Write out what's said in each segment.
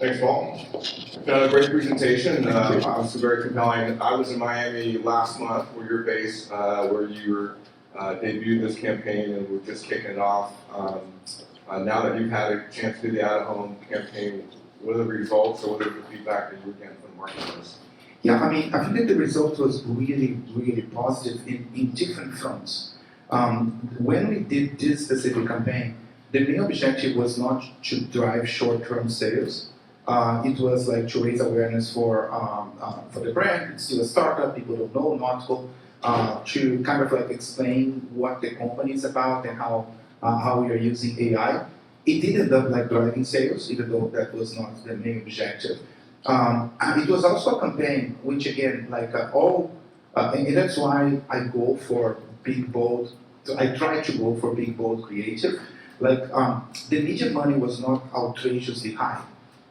Thanks, Paul. Great presentation. Obviously very compelling. I was in Miami last month, where you're based, where you were debuted this campaign, and we're just kicking it off. Now that you've had a chance to do the out-of-home campaign, what are the results, or what are the feedback that you were getting from the marketplace? Yeah, I mean, I think that the result was really, really positive in different fronts. When we did this specific campaign, the main objective was not to drive short-term sales. It was like to raise awareness for the brand. It's still a startup, people don't know NotCo, to kind of like explain what the company is about and how we are using AI. It did end up like driving sales, even though that was not the main objective. And it was also a campaign which, again, like and that's why I go for big, bold. So I try to go for big, bold, creative. Like the media money was not outrageously high,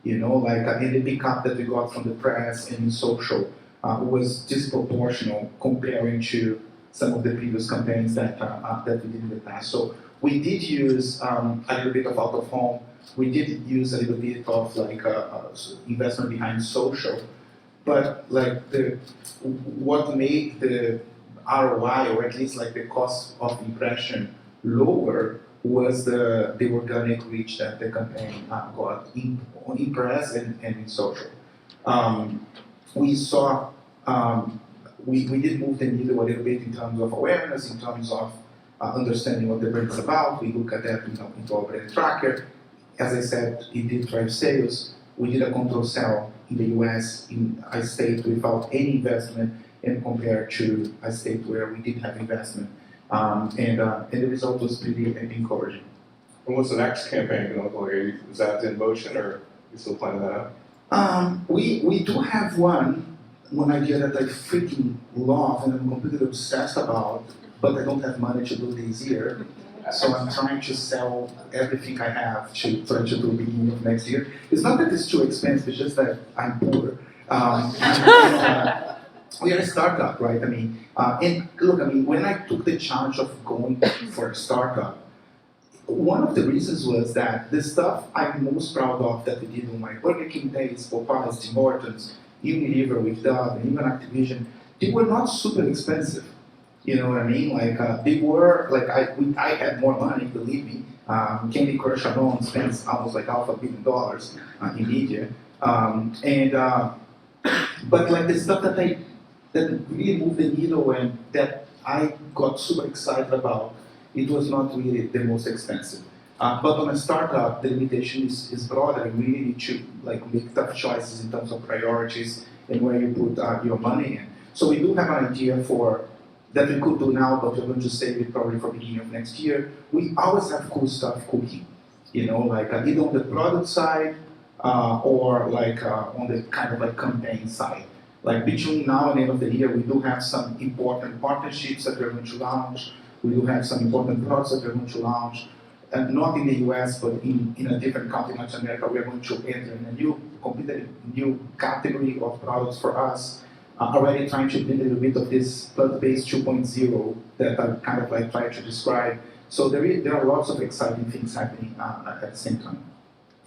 and the pickup that we got from the press and in social was disproportional comparing to some of the previous campaigns that we did in the past. So we did use a little bit of out of home. We did use a little bit of like investment behind social, but like what made the ROI, or at least like the cost of impression, lower was the organic reach that the campaign got in press and in social. We saw we did move the needle a little bit in terms of awareness, in terms of understanding what the brand is about. We look at that into our brand tracker. As I said, it did drive sales. We did a control sell in the US in a state without any investment, and compared to a state where we did have investment. And the result was pretty encouraging. And what's the next campaign going to look like? Is that in motion, or are you still planning that out? We do have one idea that I freaking love and I'm completely obsessed about, but I don't have money to do this year. So I'm trying to sell everything I have to try to do beginning of next year. It's not that it's too expensive, it's just that I'm poor. We are a startup, right? I mean, and look, I mean, when I took the challenge of going for a startup, one of the reasons was that the stuff I'm most proud of that we did on my Burger King days, Popeyes, Tim Hortons, Unilever with Dove, and even Activision, they were not super expensive. You know what I mean? Like they were like I had more money, believe me. Candy Crush alone spends almost like $500 million in media, but like the stuff that really moved the needle and that I got super excited about, it was not really the most expensive. But on a startup, the limitation is broader. You really need to like make tough choices in terms of priorities and where you put your money in. So we do have an idea for that we could do now, but we're going to save it probably for beginning of next year. We always have cool stuff cooking, like either on the product side or like on the kind of like campaign side. Like between now and the end of the year, we do have some important partnerships that we're going to launch. We do have some important products that we're going to launch, and not in the US, but in a different country, Latin America. We're going to enter in a completely new category of products for us. Already trying to build a little bit of this plant-based 2.0 that I kind of like try to describe. So there are lots of exciting things happening at the same time.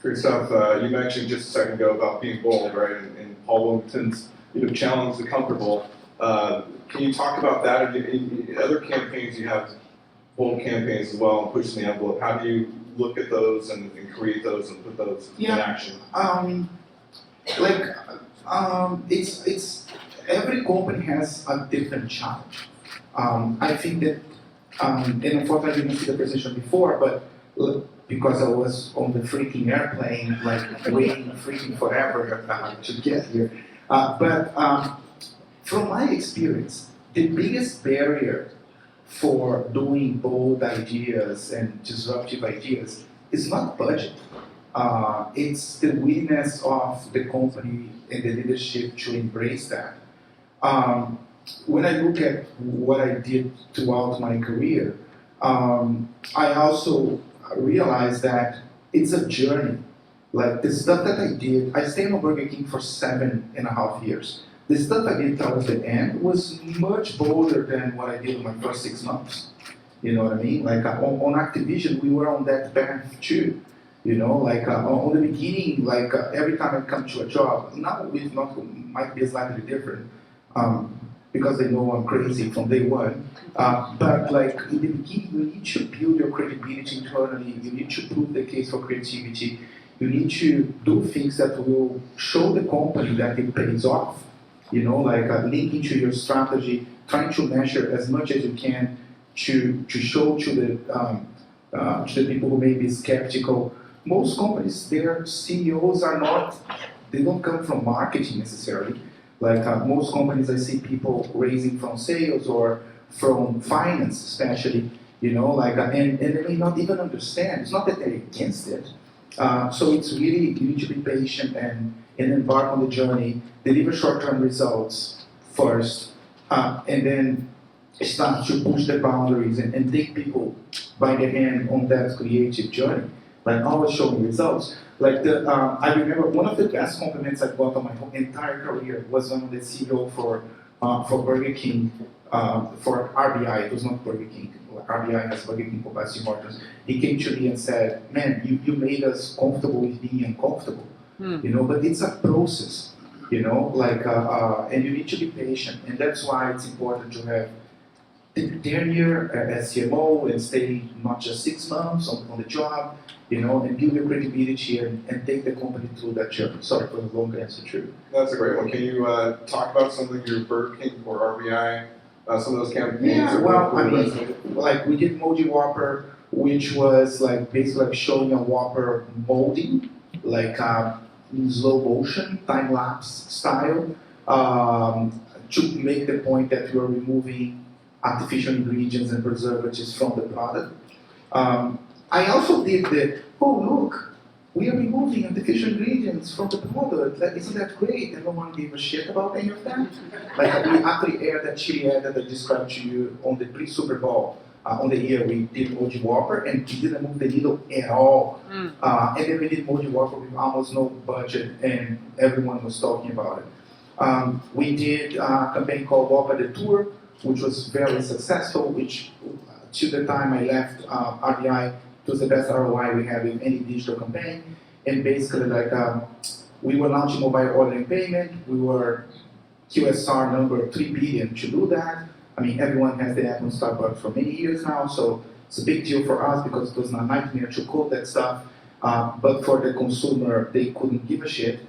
Great stuff. You mentioned just a second ago about being bold, right? And Paul Wilmington's challenge the comfortable. Can you talk about that? In other campaigns, you have bold campaigns as well, and pushing the envelope. How do you look at those and create those and put those in action? It's every company has a different challenge. I think that, and unfortunately I didn't see the presentation before, but because I was on the freaking airplane, like waiting freaking forever to get here. But from my experience, the biggest barrier for doing bold ideas and disruptive ideas is not budget. It's the willingness of the company and the leadership to embrace that. When I look at what I did throughout my career, I also realized that it's a journey. Like the stuff that I did, I stayed on Burger King for 7.5 years. The stuff I did towards the end was much bolder than what I did in my first 6 months. You know what I mean? Like on Activision, we were on that path too. You know, like on the beginning, like every time I come to a job, now with NotCo might be slightly different because they know I'm crazy from day one. But like in the beginning, you need to build your credibility internally. You need to prove the case for creativity. You need to do things that will show the company that it pays off. You know, like linking to your strategy, trying to measure as much as you can to show to the people who may be skeptical. Most companies, their CEOs are not, they don't come from marketing necessarily. Like most companies, I see people raising from sales or from finance, especially, you know, like, and they may not even understand. It's not that they're against it. So it's really, you need to be patient and embark on the journey, deliver short-term results first, and then start to push the boundaries and take people by the hand on that creative journey, like always showing results. Like I remember one of the best compliments I got on my whole entire career was when the CEO for Burger King, for RBI, it was not Burger King, RBI has Burger King capacity markers. He came to me and said, man, you made us comfortable with being uncomfortable, you know, but it's a process, you know, like, and you need to be patient, and that's why it's important to have tenure as CMO and stay not just 6 months on the job, you know, and build your credibility and take the company through that journey. Sorry for the long answer, too. That's a great one. Can you talk about some of your Burger King or RBI, some of those campaigns? Yeah, well, I mean, like we did Moji Whopper, which was like basically like showing a Whopper molding, like in slow motion, time lapse style, to make the point that you're removing artificial ingredients and preservatives from the product. I also did look, we are removing artificial ingredients from the product. Like, isn't that great? And no one gave a shit about any of that. Like we actually aired that chili ad that I described to you on the pre-Super Bowl. On the year we did Moji Whopper and we didn't move the needle at all. And then we did Moji Whopper with almost no budget and everyone was talking about it. We did a campaign called Volta the Tour, which was very successful, which to the time I left RBI, it was the best ROI we had in any digital campaign. And basically, like, we were launching mobile ordering payment. We were QSR number 3 billion to do that. I mean, everyone has the app on Starbucks for many years now, so it's a big deal for us because it was a nightmare to code that stuff. But for the consumer, they couldn't give a shit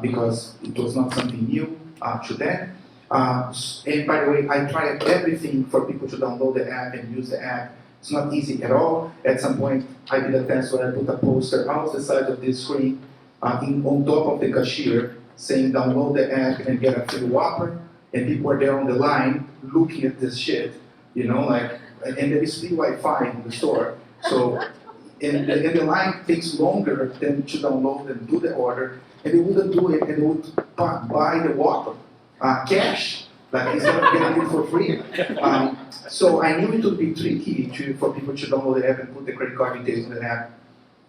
because it was not something new to them. And by the way, I tried everything for people to download the app and use the app. It's not easy at all. At some point, I did a test where I put a poster almost the size of this screen on top of the cashier saying download the app and get a free Whopper. And people were there on the line looking at this shit, you know, like, and there is free Wi-Fi in the store. So, and the line takes longer than to download and do the order. And they wouldn't do it, and they would buy the Whopper. Cash, like instead of getting it for free. So I knew it would be tricky for people to download the app and put the credit card details in the app.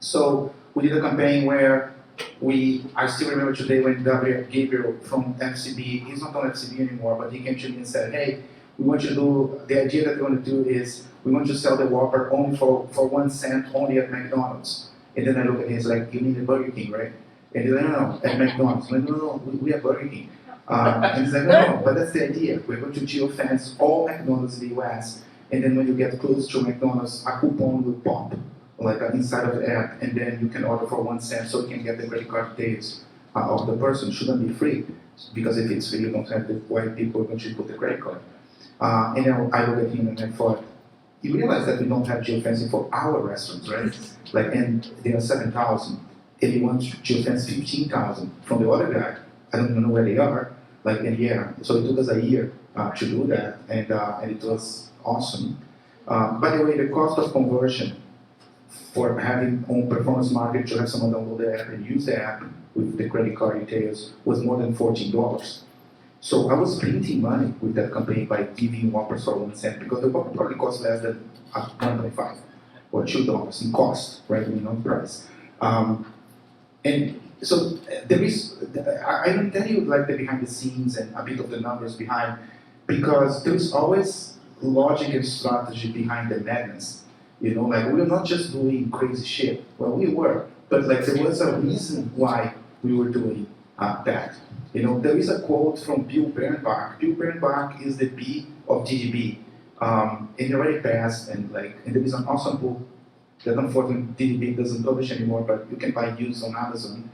So we did a campaign where I still remember today when Gabriel from FCB, he's not on FCB anymore, but he came to me and said, hey, we want you to do, the idea that we want to do is, we want to sell the Whopper only for 1 cent, only at McDonald's. And then I look at him, he's like, you mean the Burger King, right? And he's like, no, at McDonald's. I'm like, no, we have Burger King. And he's like, no, but that's the idea. We're going to geofence all McDonald's in the US, and then when you get close to McDonald's, a coupon will pop, like inside of the app, and then you can order for 1 cent, so you can get the credit card details of the person. It shouldn't be free, because if it's free, you don't have the white people going to put the credit card. And then I look at him and I thought, you realize that we don't have geofencing for our restaurants, right? Like, and there are 7,000, and you want to geofence 15,000 from the other guy. I don't even know where they are. Like, and yeah, so it took us a year to do that, and it was awesome. By the way, the cost of conversion for having on performance marketing to have someone download the app and use the app with the credit card details was more than $14. So I was printing money with that campaign by giving Whoppers for 1 cent because the Whopper probably cost less than $1.25 or $2 in cost, right? In price. And so there is, I can tell you like the behind the scenes and a bit of the numbers behind, because there is always logic and strategy behind the madness. You know, like we're not just doing crazy shit. Well, we were, but like there was a reason why we were doing that. There is a quote from Bill Bernbach. Bill Bernbach is the B of DDB, and he already passed. And there is an awesome book that unfortunately DDB doesn't publish anymore, but you can buy used on Amazon.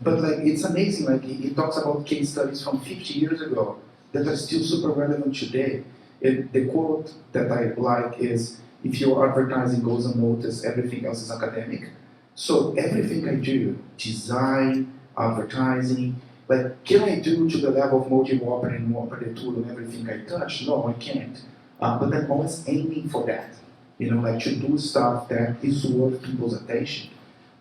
But it's amazing. He talks about case studies from 50 years ago that are still super relevant today. And the quote that I like is, "If your advertising goes unnoticed, everything else is academic." So everything I do, design, advertising, can I do to the level of multi-whopper and whopper the tool and everything I touch? No, I can't. But I'm always aiming for that. To do stuff that is worth people's attention.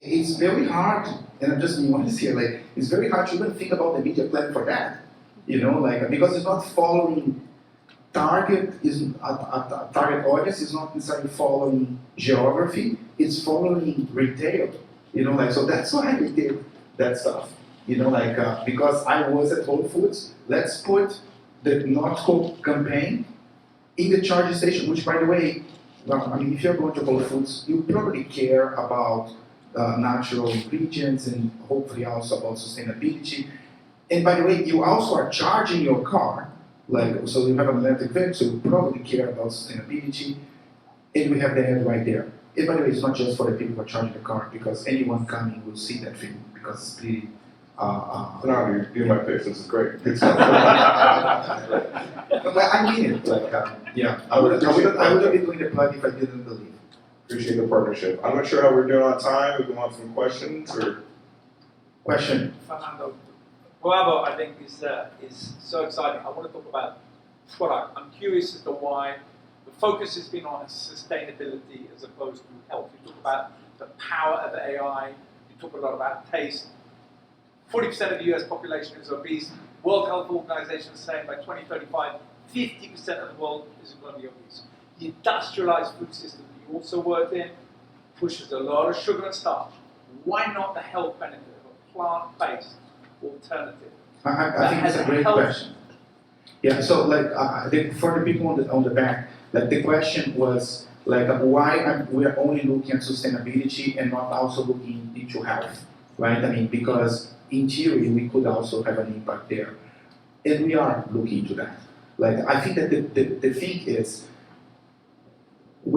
It's very hard, and I'm just being honest here, it's very hard to even think about the media plan for that. Because it's not following target audience is not necessarily following geography, it's following retail. So that's why we did that stuff. Because I was at Whole Foods, let's put the NotCo campaign in the charging station, which by the way, if you're going to Whole Foods, you probably care about natural ingredients and hopefully also about sustainability. And by the way, you also are charging your car, so you have an electric vehicle, so you probably care about sustainability. And we have the ad right there. And by the way, it's not just for the people who are charging the car, because anyone coming will see that film, because it's pretty... No, you're my face, this is great. Good stuff. But I mean it. I wouldn't be doing the plug if I didn't believe. Appreciate the partnership. I'm not sure how we're doing on time. We want some questions or question. Fernando, Bravo, I think is so exciting. I want to talk about product. I'm curious as to why the focus has been on sustainability as opposed to health. You talk about the power of AI. You talk a lot about taste. 40% of the US population is obese. World Health Organization is saying by 2035, 50% of the world is going to be obese. The industrialized food system that you also work in pushes a lot of sugar and starch. Why not the health benefit of a plant-based alternative? I think it's a great question. Yeah, so for the people on the back, the question was why we are only looking at sustainability and not also looking into health, right? Because in theory, we could also have an impact there. And we are looking into that. I think that the thing is,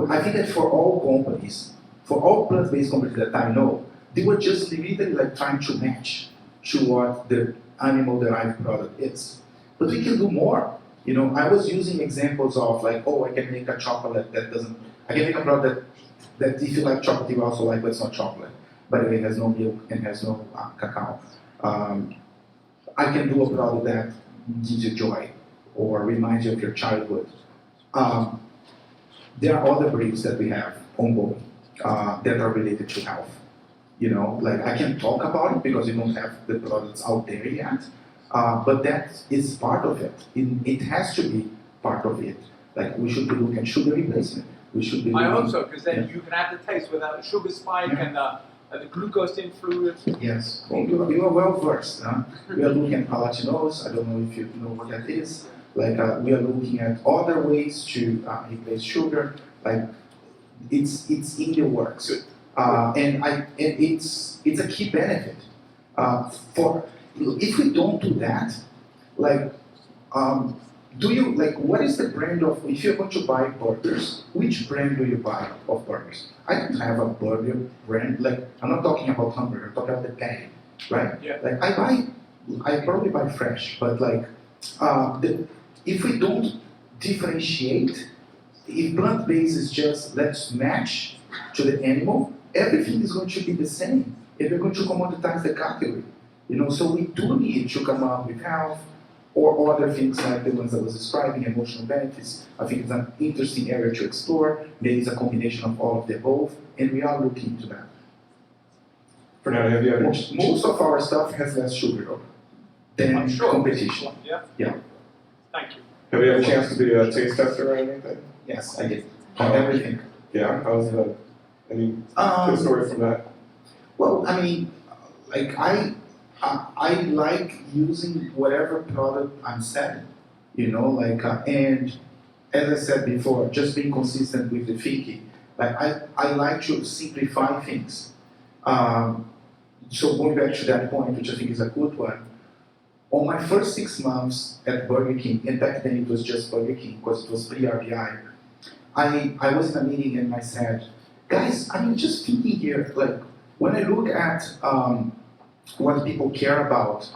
I think that for all companies, for all plant-based companies that I know, they were just literally trying to match to what the animal-derived product is. But we can do more. I was using examples of I can make a chocolate that doesn't, I can make a product that if you like chocolate, you also like, but it's not chocolate. By the way, it has no milk and has no cacao. I can do a product that gives you joy or reminds you of your childhood. There are other briefs that we have ongoing that are related to health. I can talk about it because we don't have the products out there yet, but that is part of it. It has to be part of it. We should be looking at sugar replacement. We should be. I hope so, because then you can have the taste without the sugar spike and the glucose influence. Yes, you are well versed. We are looking at palatinose. I don't know if you know what that is. We are looking at other ways to replace sugar. It's in the works, and it's a key benefit. If we don't do that, what is the brand of, if you're going to buy burgers, which brand do you buy of burgers? I don't have a burger brand, I'm not talking about hamburger, I'm talking about the patty, right? Yeah. I probably buy fresh, but if we don't differentiate, if plant-based is just let's match to the animal, everything is going to be the same. If we're going to commoditize the category, so we do need to come up with health, or other things like the ones I was describing, emotional benefits. I think it's an interesting area to explore. Maybe it's a combination of all of the above, and we are looking into that. Fernando, have you had Most of our stuff has less sugar than competition. Yeah. Yeah. Thank you. Have you had a chance to be a taste tester or anything? Yes, I did. Everything. Yeah, how's that? Any good story from that? Well, I like using whatever product I'm selling, and as I said before, just being consistent with the thinking. I like to simplify things. So going back to that point, which I think is a good one, on my first 6 months at Burger King, and back then it was just Burger King because it was pre-RBI, I was in a meeting and I said, guys, I'm just thinking here, like, when I look at what people care about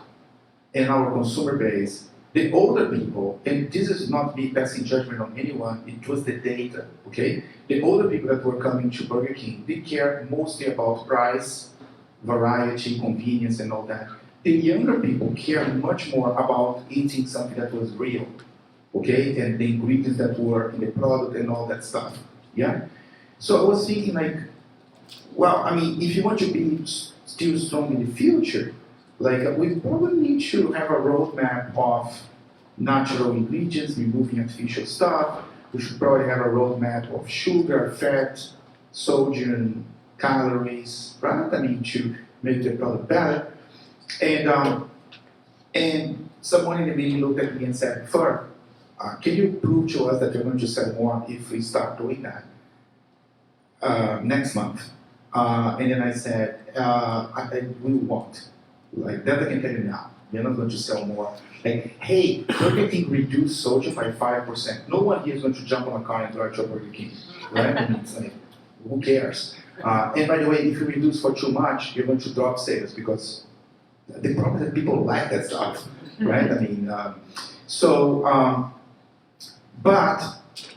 in our consumer base, the older people, and this is not me passing judgment on anyone, it was the data, okay? The older people that were coming to Burger King, they care mostly about price, variety, convenience, and all that. The younger people care much more about eating something that was real, okay? And the ingredients that were in the product and all that stuff, yeah? So I was thinking like, well, I mean, if you want to be still strong in the future, like we probably need to have a roadmap of natural ingredients, removing artificial stuff. We should probably have a roadmap of sugar, fat, sodium, calories, right? I mean, to make the product better. And someone in the meeting looked at me and said, Fer, can you prove to us that you're going to sell more if we start doing that next month? And then I said, we won't. Like that I can tell you now. We're not going to sell more. Like, hey, Burger King reduced sodium by 5%. No one here is going to jump on a car and drive to a Burger King, right? I mean, it's like, who cares? And by the way, if you reduce for too much, you're going to drop sales because the problem is that people like that stuff, right? I mean, but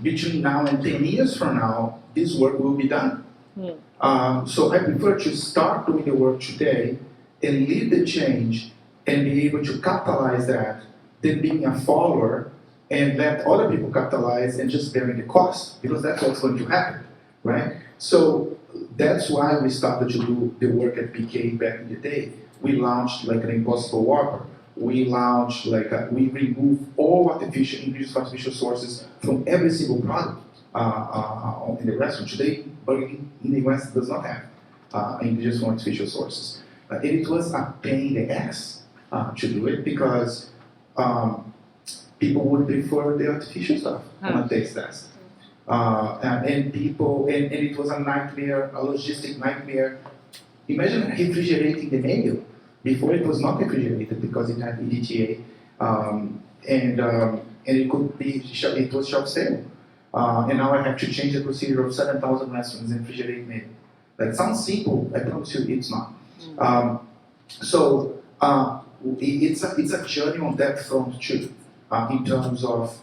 between now and 10 years from now, this work will be done. So I prefer to start doing the work today and lead the change and be able to capitalize that than being a follower and let other people capitalize and just bearing the cost, because that's what's going to happen, right? So that's why we started to do the work at PK back in the day. We launched like an Impossible Whopper. We launched we removed all artificial ingredients, artificial sources from every single product in the restaurant. Today, Burger King in the US does not have ingredients from artificial sources. And it was a pain in the ass to do it because people would prefer the artificial stuff on a taste test. And it was a nightmare, a logistic nightmare. Imagine refrigerating the menu. Before it was not refrigerated because it had EDTA, and it was shelf stable. And now I have to change the procedure of 7,000 restaurants and refrigerate menu. That sounds simple, I promise you it's not. It's a journey on that front too, in terms of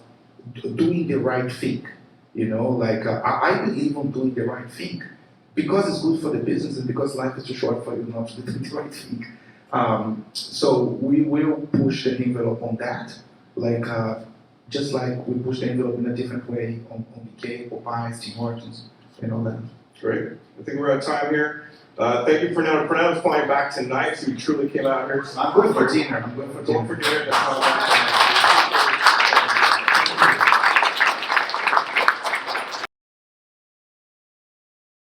doing the right thing. You know, like I believe on doing the right thing because it's good for the business and because life is too short for you not to do the right thing. So we will push the envelope on that, just like we push the envelope in a different way on BK, Popeyes, Tim Hortons, and all that. Great. I think we're out of time here. Thank you, Fernando. Fernando's flying back tonight, so he truly came out here. I'm going for dinner. Going for dinner.